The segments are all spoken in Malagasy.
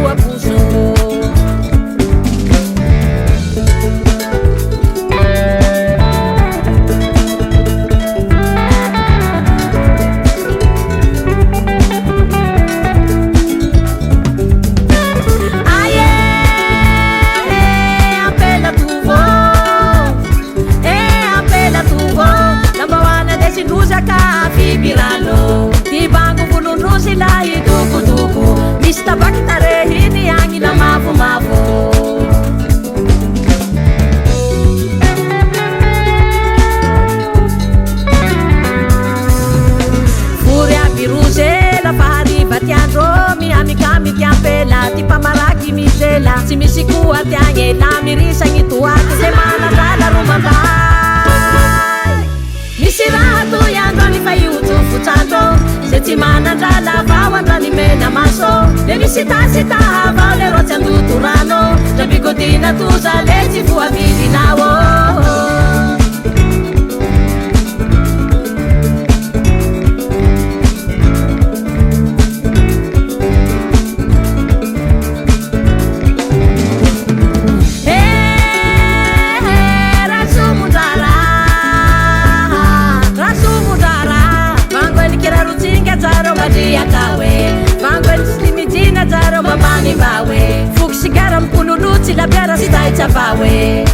abuso. Di bango volondrozy lahy dokotoko, misy tabaky tarehiny agny na mavomavo. Vory aby roze lafa hariva ty andro, mihamikamiky ampela ty mpamaraky mizela. Tsy misy koa ty agny la mirisagny toaty ze manandrala ro manday. Misy raha toy androany fa io tsofotsandro, se tsy manandrala vao andrany mena maso. Le misy tasitaha vao le rotsy andoto rano, dra bigodina toza le tsy voavilinao. Fuki sigara mpululuti la biara stai chavawe.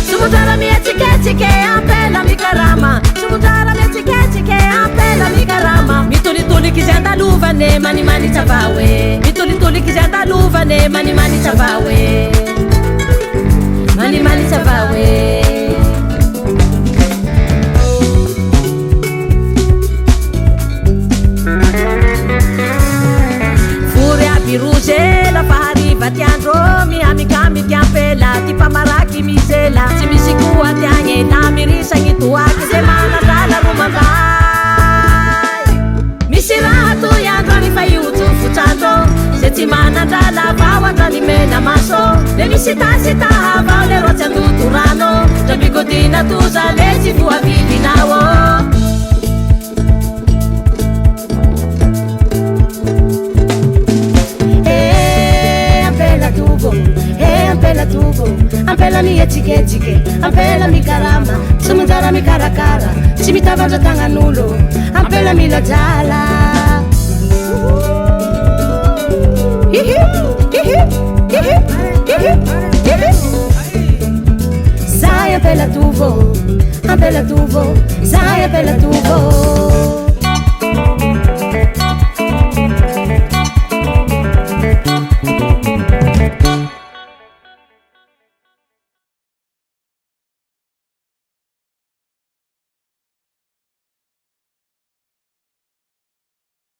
Sumudara mi etiketike ampela mi karama. Sumudara mi etiketike ampela mi karama. Mituli kizenda luvane mani mani chavawe. Mituli kizenda luvane mani mani chavawe. Mani mani chavawe. Fury aby roze lafa hariva ty andro, mihamikamiky ampela ty mpamaraki mizela. Tsy misy koa ty agny la mirisagny toaky ze manandrala ro manday. Misy raha toy androany fa io tsofotsandro, se tsy manandrala vao andrany mena maso. Le misy tasitaha vao le rotsy andoto rano, dra bigodina toza le tsy voavilinao. Ampela tubo, ampela mi etiketike, ampela mi karama. Sumunzara mi karakara, si mi tavandra tagnanulo, ampela mi lajala. Hihi, hihi, hihi, hihi, hihi. Sai ampela tubo, sai ampela tubo.